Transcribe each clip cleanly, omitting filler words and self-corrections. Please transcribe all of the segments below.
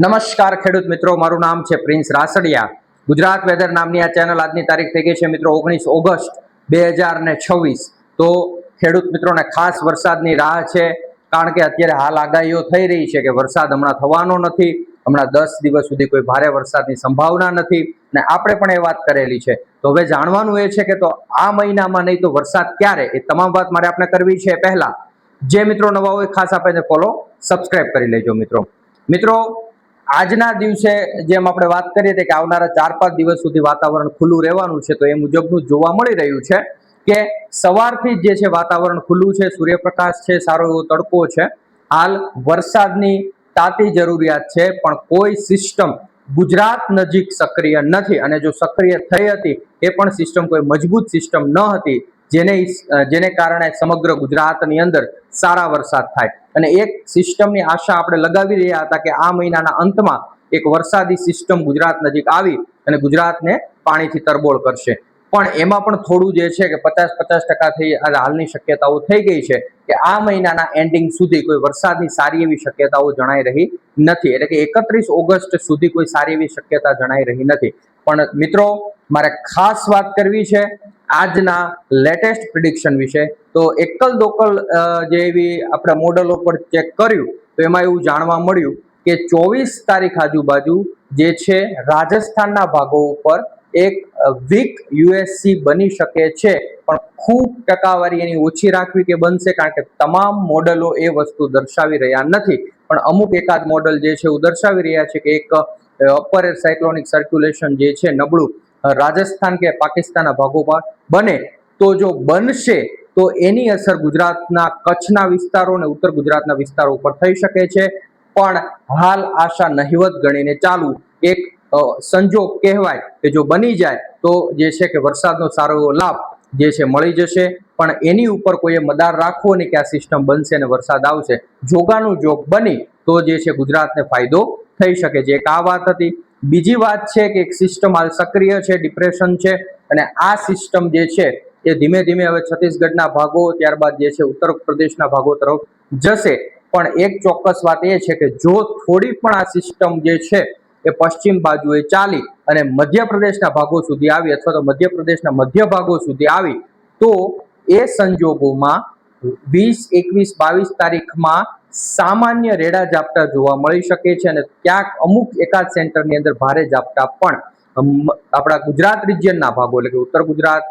નમસ્કાર ખેડૂત મિત્રો, મારું નામ છે પ્રિન્સ રાસડિયા। ગુજરાત વેધર નામની આ ચેનલ આજની તારીખ થઈ ગઈ છે મિત્રો 19 ઓગસ્ટ 2026। તો ખેડૂત મિત્રોને ખાસ વરસાદની રાહ છે, કારણ કે અત્યારે હાલ આગાહીઓ થઈ રહી છે કે વરસાદ હમણાં થવાનો નથી। હમણાં 10 દિવસ સુધી કોઈ ભારે વરસાદની સંભાવના નથી અને આપણે પણ એ વાત કરેલી છે। તો હવે જાણવાનું એ છે કે તો આ મહિનામાં નહીં તો વરસાદ ક્યારે, એ તમામ વાત મારે આપણે કરવી છે। પહેલા જે મિત્રો નવા હોય ખાસ આપણે ફોલો સબસ્ક્રાઇબ કરી લેજો મિત્રો। આજના દિવસે જેમ આપણે વાત કરીએ કે આવનારા 4-5 દિવસ સુધી વાતાવરણ ખુલ્લું રહેવાનું છે, તો એ મુજબનું જોવા મળી રહ્યું છે કે સવારથી જે છે વાતાવરણ ખુલ્લું છે, સૂર્યપ્રકાશ છે, સારો એવો તડકો છે। હાલ વરસાદની તાતી જરૂરિયાત છે, પણ કોઈ સિસ્ટમ ગુજરાત નજીક સક્રિય નથી, અને જો સક્રિય થઈ હતી એ પણ સિસ્ટમ કોઈ મજબૂત સિસ્ટમ ન હતી, જેને કારણે સમગ્ર ગુજરાતની અંદર સારા વરસાદ થાય। અને એક સિસ્ટમની આશા આપણે લગાવી રહ્યા હતા કે આ મહિનાના અંતમાં એક વરસાદી સિસ્ટમ ગુજરાત નજીક આવી અને ગુજરાતને પાણીથી તરબોળ કરશે, પણ એમાં પણ થોડું જે છે કે 50-50% હાલની શક્યતાઓ થઈ ગઈ છે કે આ મહિનાના એન્ડિંગ સુધી કોઈ વરસાદની સારી એવી શક્યતાઓ જણાઈ રહી નથી। એટલે કે 31 ઓગસ્ટ સુધી કોઈ સારી એવી શક્યતા જણાઈ રહી નથી। પણ મિત્રો, મારે ખાસ વાત કરવી છે આજના લેટેસ્ટ પ્રિડિક્શન વિશે। તો એકલ દોકલ જેવી આપણે મોડલો પર ચેક કર્યું તો એમાં એવું જાણવા મળ્યું કે 24 તારીખ આજુબાજુ જે છે રાજસ્થાનના ભાગો ઉપર એક વીક યુએસસી બની શકે છે, પણ ખૂબ ટકાવારી એની ઓછી રાખવી કે બનશે, કારણ કે તમામ મોડલો એ વસ્તુ દર્શાવી રહ્યા નથી। પણ અમુક એકાદ મોડલ જે છે એવું દર્શાવી રહ્યા છે કે એક અપર એર સાયક્લોનિક સર્ક્યુલેશન જે છે નબળું રાજસ્થાન કે પાકિસ્તાનના ભાગો પર બને, તો જો બનશે તો એની અસર ગુજરાતના કચ્છના વિસ્તારો અને ઉત્તર ગુજરાતના વિસ્તારો ઉપર થઈ શકે છે। પણ હાલ આશા નહિવત ગણીને ચાલુ, એક સંજોગ કહેવાય કે જો બની જાય તો જે છે કે વરસાદનો સારો એવો લાભ જે છે મળી જશે। પણ એની ઉપર કોઈએ મદાર રાખવો નહીં કે આ સિસ્ટમ બનશે અને વરસાદ આવશે। જોગાનું જોગ બની તો જે છે ગુજરાતને ફાયદો થઈ શકે છે। એક આ વાત હતી। બીજી વાત છે કે એક સિસ્ટમ હાલ સક્રિય છે, ડિપ્રેશન છે, અને આ સિસ્ટમ જે છે એ ધીમે ધીમે હવે છત્તીસગઢના ભાગો, ત્યારબાદ જે છે ઉત્તર પ્રદેશના ભાગો તરફ જશે। પણ એક ચોક્કસ વાત એ છે કે જો થોડી પણ આ સિસ્ટમ જે છે એ પશ્ચિમ બાજુએ ચાલી અને મધ્યપ્રદેશના ભાગો સુધી આવી, અથવા તો મધ્યપ્રદેશના મધ્ય ભાગો સુધી આવી, તો એ સંજોગોમાં 20, 21, 22 તારીખમાં સામાન્ય રેડા ઝાપટા જોવા મળી શકે છે, અને ક્યાંક અમુક એકાદ સેન્ટરની અંદર ભારે ઝાપટા પણ આપણા ગુજરાત રિજિયનના ભાગો એટલે કે ઉત્તર ગુજરાત,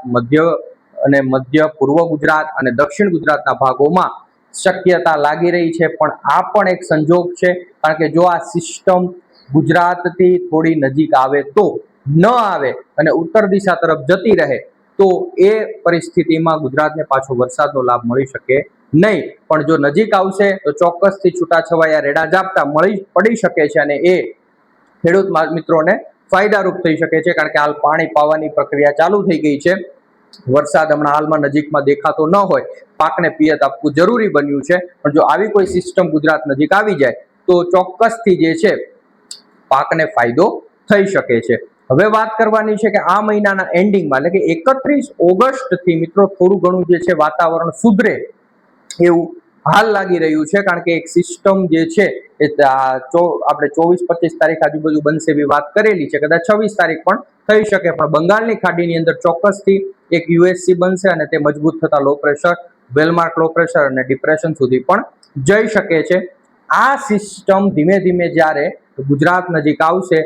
મધ્ય પૂર્વ ગુજરાત અને દક્ષિણ ગુજરાતના ભાગોમાં શક્યતા લાગી રહી છે। પણ આ પણ એક સંજોગ છે, કારણ કે જો આ સિસ્ટમ ગુજરાતથી થોડી નજીક આવે તો, ન આવે અને ઉત્તર દિશા તરફ જતી રહે તો એ પરિસ્થિતિમાં ગુજરાતને પાછો વરસાદનો લાભ મળી શકે નહીં। પણ જો નજીક આવશે તો ચોક્કસથી છૂટાછવાયા રેડા ઝાપટા પડી શકે છે, અને એ ખેડૂત મિત્રોને ફાયદારૂપ થઈ શકે છે, કારણ કે હાલ પાણી પાવાની પ્રક્રિયા ચાલુ થઈ ગઈ છે। વરસાદ હમણાં હાલમાં નજીકમાં દેખાતો ન હોય, પાકને પિયત આપવું જરૂરી બન્યું છે, પણ જો આવી કોઈ સિસ્ટમ ગુજરાત નજીક આવી જાય તો ચોક્કસથી જે છે પાકને ફાયદો થઈ શકે છે। હવે વાત કરવાની છે કે આ મહિનાના એન્ડિંગમાં એટલે કે 31 ઓગસ્ટથી મિત્રો થોડું ઘણું જે છે વાતાવરણ સુધરે એવું હાલ લાગી રહ્યું છે, કારણ કે એક સિસ્ટમ જે છે એ આપણે 24-25 તારીખ આજુબાજુ બનશે એવી વાત કરેલી છે, કદાચ 26 તારીખ પણ થઈ શકે। પણ બંગાળની ખાડીની અંદર ચોક્કસથી એક યુએસસી બનશે અને તે મજબૂત થતા low pressure, well-marked low pressure અને ડિપ્રેશન સુધી પણ જઈ શકે છે। આ સિસ્ટમ ધીમે ધીમે જ્યારે ગુજરાત નજીક આવશે,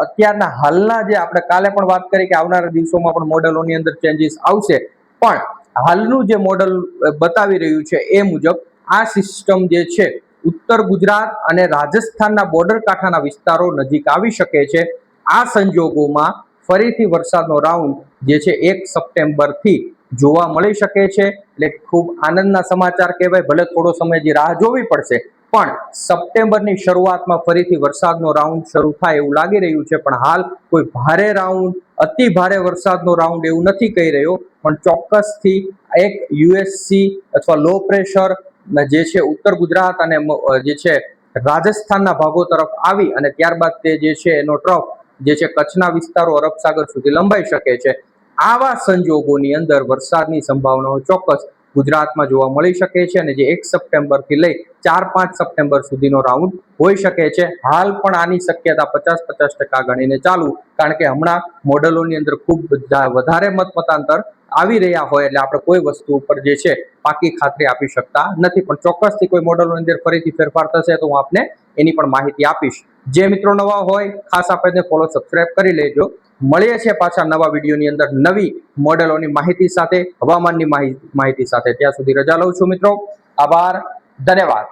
અત્યારના હાલના જે આપણે કાલે પણ વાત કરી કે આવનારા દિવસોમાં પણ મોડેલોની અંદર ચેન્જીસ આવશે, પણ હાલનું જે મોડલ બતાવી રહ્યું છે એ મુજબ આ સિસ્ટમ જે છે ઉત્તર ગુજરાત અને રાજસ્થાનના બોર્ડર કાંઠાના વિસ્તારો નજીક આવી શકે છે। આ સંજોગોમાં ફરીથી વરસાદનો રાઉન્ડ જે છે 1 સપ્ટેમ્બરથી જોવા મળી શકે છે। એટલે ખૂબ આનંદના સમાચાર કહેવાય। ભલે થોડો સમય જે રાહ જોવી પડશે, પણ સપ્ટેમ્બરની શરૂઆતમાં ફરીથી વરસાદનો રાઉન્ડ શરૂ થાય એવું લાગી રહ્યું છે। પણ હાલ કોઈ ભારે રાઉન્ડ, અતિ ભારે વરસાદનો રાઉન્ડ એવું નથી કહી રહ્યો, પણ ચોક્કસથી એક યુએસસી અથવા લો પ્રેશર જે છે ઉત્તર ગુજરાત અને જે છે રાજસ્થાનના ભાગો તરફ આવી અને ત્યારબાદ તે જે છે એનો ટ્રફ જે છે કચ્છના વિસ્તારો, અરબ સાગર સુધી લંબાઈ શકે છે। આવા સંજોગોની અંદર વરસાદની સંભાવનાઓ ચોક્કસ ગુજરાતમાં જોવા મળી શકે છે અને જે 1 સપ્ટેમ્બરથી લઈ 4-5 સપ્ટેમ્બર સુધીનો રાઉન્ડ હોઈ શકે છે. હાલ પણ આની શક્યતા 50-50% ગણીને ચાલુ, કારણ કે હમણાં મોડલોની અંદર ખૂબ વધારે મતાંતર આવી રહ્યા હોય એટલે આપણે કોઈ વસ્તુ ઉપર જે છે પાકી ખાતરી આપી શકતા નથી. પણ ચોક્કસથી કોઈ મોડલોની અંદર ફરીથી ફેરફાર થશે તો હું આપને એની પણ માહિતી આપીશ. જે મિત્રો નવા હોય ખાસ આપણે ફોલો સબસ્ક્રાઇબ કરી લેજો. મળીએ છીએ પાછા નવા વિડીયોની અંદર નવી મોડેલોની માહિતી સાથે, હવામાનની માહિતી સાથે. ત્યાં સુધી રજા લઉં છું મિત્રો. આભાર, ધન્યવાદ.